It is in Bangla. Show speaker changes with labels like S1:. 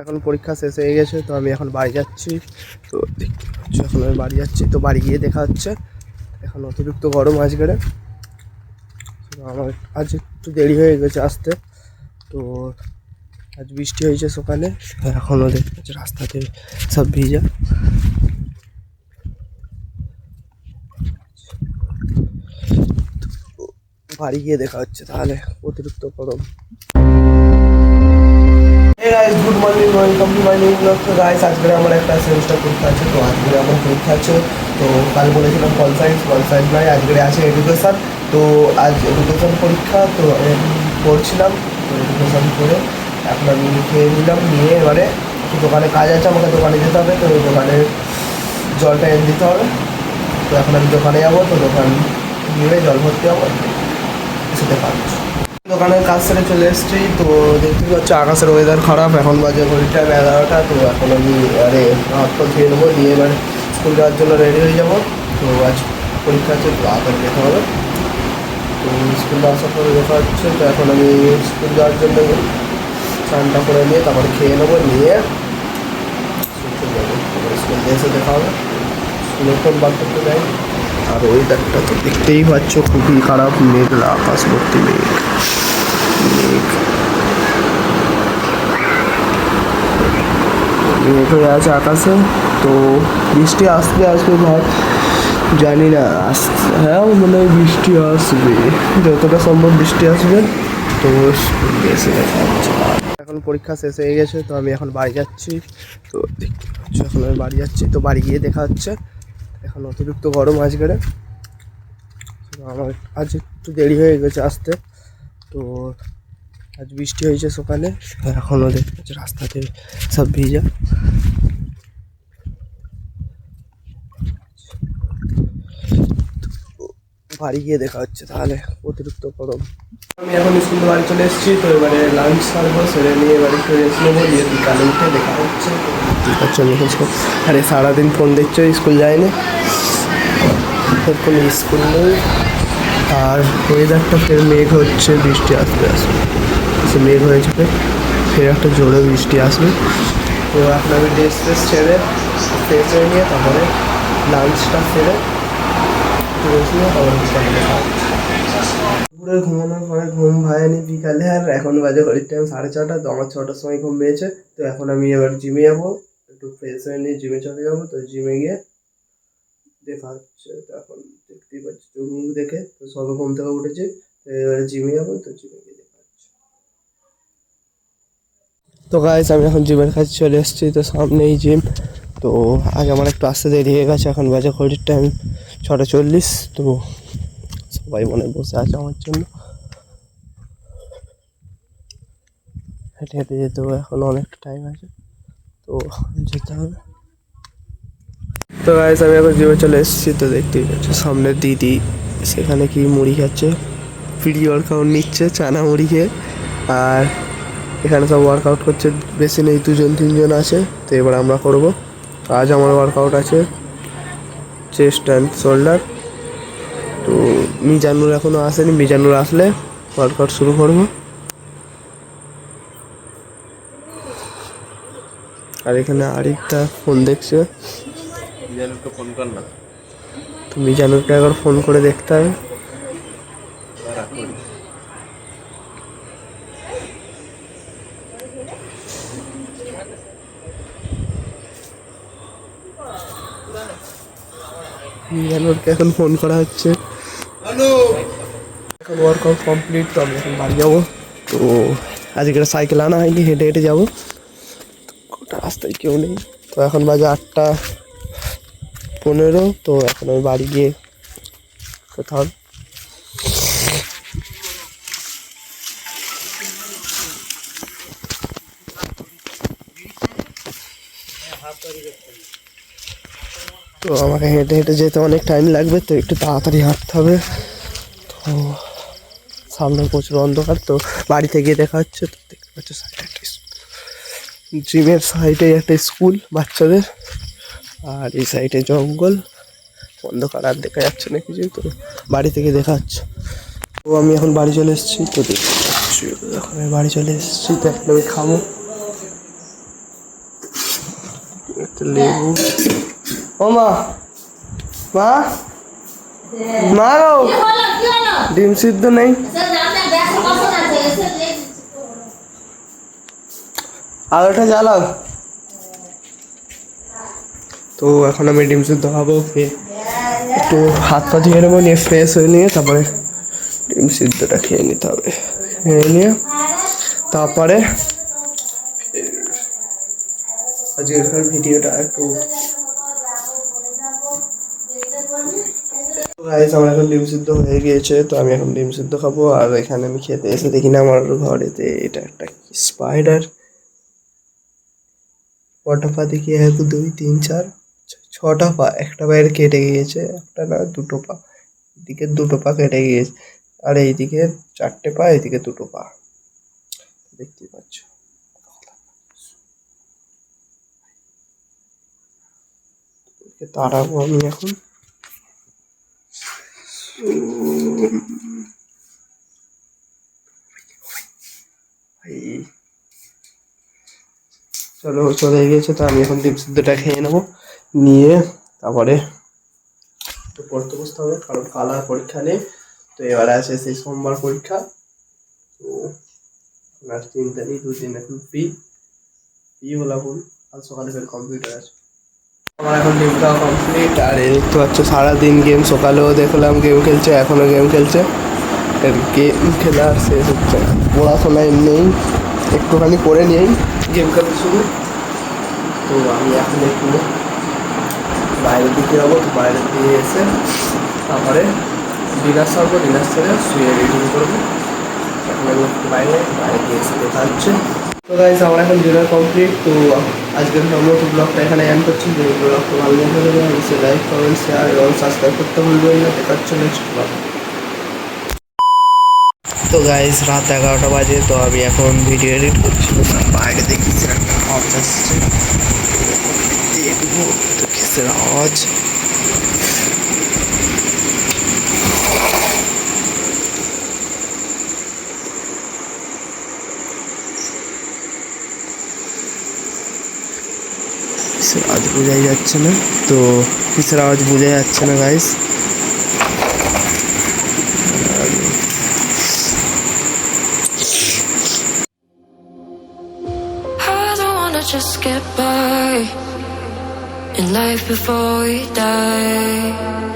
S1: এখন পরীক্ষা শেষ হয়ে গেছে, তো আমি এখন বাড়ি যাচ্ছি। তো দেখতে পাচ্ছি এখন আমি বাড়ি যাচ্ছি, তো বাড়ি গিয়ে দেখা হচ্ছে। এখন অতিরিক্ত গরম আজকে, আমার আজ একটু দেরি হয়ে গেছে আসতে। তো আজ বৃষ্টি হয়েছে সকালে, এখনও দেখতে পাচ্ছি রাস্তাতে সব ভিজা। বাড়ি গিয়ে দেখা হচ্ছে তাহলে, অতিরিক্ত গরম। Good morning, welcome to my new blog. তো গাইস, আজকে আমার একটা সেমিস্টার পরীক্ষা আছে। তো আজকে আমার পরীক্ষা আছে, তো কাল বলেছিলাম পল সায়েন্স নয়, আজকে আছে এডুকেশন। তো আজ এডুকেশন পরীক্ষা, তো আমি পড়ছিলাম। তো এডুকেশন করে এখন আমি খেয়ে নিলাম, নিয়ে এবারে দোকানে কাজ আছে, আমাকে দোকানে যেতে হবে। তো দোকানে জলটা এনে দিতে হবে। তো এখন আমি দোকানে যাবো, তো দোকান গিয়ে জল ভর্তি হবো, সেটা পাচ্ছি। দোকানের কাজ সেরে চলে এসেছি। তো দেখতে পাচ্ছি আকাশের ওয়েদার খারাপ, এখন বাজে ঘড়িটা 11টা। তো এখন আমি হাত পা ধুয়ে নেবো, নিয়ে এবার স্কুল যাওয়ার জন্য রেডি হয়ে যাবো। তো আজ পরীক্ষা আছে, তো আবার যেতে হবে। তো স্কুলে আসার পরে দেখা হচ্ছে। তো এখন আমি স্কুল যাওয়ার জন্য স্নানটা করে নিয়ে তারপরে খেয়ে নেবো, নিয়ে স্কুল যাবো। স্কুল এসে দেখা হবে, স্কুলে ফোন বার করতে যাই। আর ওয়েদারটা তো দেখতেই পাচ্ছ, খুবই খারাপ, মেঘলা আকাশ ভর্তি মেঘ হয়ে আছে আকাশে। তো বৃষ্টি আসবে ভাব, জানি না হ্যাঁ মনে হয় বৃষ্টি আসবে, যতটা সম্ভব বৃষ্টি আসবে। তো এসে দেখা যাচ্ছে। এখন পরীক্ষা শেষ হয়ে গেছে, তো আমি এখন বাড়ি যাচ্ছি। তো দেখতে পাচ্ছি এখন আমি বাড়ি যাচ্ছি, তো বাড়ি গিয়ে দেখা হচ্ছে। এখন অতিরিক্ত গরম আজকে, আমার আজ একটু দেরি হয়ে গেছে আসতে। তো আজ বৃষ্টি হয়েছে সকালে, এখনও দেখতে পাচ্ছি রাস্তাতে সব ভিজা। বাড়ি গিয়ে দেখা হচ্ছে তাহলে, অতিরিক্ত গরম। আমি এখন স্কুল বাড়ি চলে এসেছি। তো এবারে লাঞ্চ সারবো, সেরে নিয়ে এবারে একটু রেস্ট নেবো, নিয়ে বিকালে উঠে দেখা হচ্ছে। ঠিক আছে, আরে সারাদিন ফোন দেখছো, স্কুল যায়নি, কোনো স্কুল নেই। আর ওয়েদারটা ফের মেঘ হচ্ছে, বৃষ্টি আসবে সে মেঘ হয়েছে, ফের একটা জোরে বৃষ্টি আসবে। তো এখন আমি ড্রেস ছেড়ে ফ্রেশ হয়ে নিয়ে তারপরে লাঞ্চটা সেরে দুপুরে ঘুমানোর পরে ঘুম ভায়নি বিকালে, আর এখন বাজে ঘড়ির টাইম 6:30। তো আমার 6টার সময় ঘুম পেয়েছে। তো এখন আমি এবার জিমে যাবো, একটু ফ্রেশ হয়ে নিয়ে জিমে চলে যাবো। তো জিমে গিয়ে দেখা হচ্ছে। তো এখন দেখতেই পাচ্ছি চোখ মুখ দেখে, তো সবে ঘুম থেকে উঠেছি। তো এবারে জিমে যাবো, তো জিমে গিয়ে দেখা হচ্ছে। তো গাইস, আমি এখন জিমের কাছে চলে এসেছি। তো সামনেই জিম। তো আজ আমার একটু আসতে দেরি হয়ে গেছে, এখন বাজে ঘড়ির টাইম 6:40। তো সবাই মনে বসে আছে আমার জন্য, হেঁটে হেঁটে যেতে হবে, এখন অনেকটা টাইম আছে, তো যেতে হবে। তো গাইস, আমি এখন জিমে চলে এসেছি। তো দেখতেই পাচ্ছি সামনে দিদি, সেখানে কি মুড়ি খাচ্ছে, প্রি ওয়ার্কআউট নিচ্ছে চানা মুড়ি খেয়ে। আর এখানে সব ওয়ার্কআউট করছে, বেশি নেই, 2-3জন আছে। তো এবার আমরা করবো। আজ আমার ওয়ার্কআউট আছে চেস্ট অ্যান্ড শোল্ডার। তো মিজানুর এখনও আসেনি, মিজানুর আসলে ওয়ার্কআউট শুরু করবো। আর এখানে আরেকটা ফোন দেখছে, মিজানুরকে ফোন কর না। তো মিজানুরকে একবার ফোন করে দেখতে হবে। মিজানুরকে এখন ফোন করা হচ্ছে। এখন ওয়ার্কআউট কমপ্লিট। তো আমি এখন বাড়ি যাবো। তো আজকে সাইকেল আনা হয়নি, হেঁটে হেঁটে যাবো, রাস্তায় কেউ নেই। তো এখন বাজে 8:15। তো এখন আমি বাড়ি গিয়ে কোথাও তো আমাকে হেঁটে হেঁটে যেতে অনেক টাইম লাগবে, তো একটু তাড়াতাড়ি হাঁটতে হবে। তো সামনে প্রচুর অন্ধকার, তো বাড়িতে গিয়ে দেখা হচ্ছে। তো দেখতে পাচ্ছ সাইডে একটা জিমের সাইডে একটা স্কুল বাচ্চাদের, আর এই সাইডে জঙ্গল, অন্ধকার আর দেখা যাচ্ছে না কিছু। তো বাড়ি থেকে দেখা যাচ্ছে। তো আমি এখন বাড়ি চলে এসেছি। তো দেখতে পাচ্ছি এখন আমি বাড়ি চলে এসেছি। তো এখন আমি খাবো। একটা লেবু। ও মা, মা, মা গো, ডিম সিদ্ধ নেই? আলোটা জ্বালাও। তো এখন আমি ডিম সিদ্ধ খাবো, খেয়ে একটু হাত পা ধুয়ে নেবো, নিয়ে ফ্রেশ হয়ে নিয়ে তারপরে ডিম সিদ্ধটা খেয়ে নিতে হবে। খেয়ে নিয়ে তারপরে আজকের ভিডিওটা একটু গাইস, আমার এখন ডিম সিদ্ধ হয়ে গিয়েছে, তো আমি এখন ডিম সিদ্ধ খাবো। আর এখানে আমি খেতে এসে দেখি না আমার ঘরেতে এটা একটা স্পাইডার। কটা পা দেখি, 1 2 3 4 6টা পা, একটা পায়ের কেটে গিয়েছে, একটা না দুটো পা, এদিকে দুটো পা কেটে গিয়েছে, আর এইদিকে 4টে পা, এইদিকে দুটো পা, দেখতে পাচ্ছ। তাড়াবো আমি এখন। চলো, চলে গিয়েছে, তো আমি এখন ডিম সিদ্ধটা খেয়ে নেবো, নিয়ে তারপরে তো পড়তে বসতে হবে, কারণ কাল আর পরীক্ষা নেই। তো এবারে আছে সেই সোমবার পরীক্ষা, তো আর 3 তারিখ 2 দিন এখন ফ্রি বলা ভুল, কাল সকালে ফের কম্পিউটার আছে। আমার এখন ডিম খাওয়া কমপ্লিট। আর এই দেখতে পাচ্ছ সারাদিন গেম, সকালেও দেখলাম গেম খেলছে, এখনও গেম খেলছে। গেম খেলা আর শেষ হচ্ছে না, পড়াশোনায় নেই, একটুখানি করে নিয়েই গেম খেলতে শুরু। তো আমি এখন একটু বাইরের দিকে যাবো, তো বাইরের দিকে এসে তারপরে ডিনার সারবো, ডিনার সেরে শুয়ে রেডি করবো। এখন আমি একটু বাইরে গিয়ে এসে দেখা হচ্ছে। তো গাইস, আমার এখন ডিনার কমপ্লিট। তো আজকের সম্ভবত ব্লগটা এখানে এন্ড করছি। যদি ব্লগটা ভালো লেগে থাকে অবশ্যই লাইক, কমেন্ট, শেয়ার এবং সাবস্ক্রাইব করতে ভুলবেন না। দেখা হচ্ছে নেক্সট ব্লগ। তো গাইস, রাত 11টা বাজে, তো আমি এখন ভিডিও এডিট করছি। বাইরে দেখি একটা আওয়াজ আসছে, দেখবো তো কিসের আওয়াজ। আওয়াজ বোঝাই যাচ্ছে না, তো কিসের আওয়াজ বোঝা যাচ্ছে না guys.
S2: Just get by in life before we die.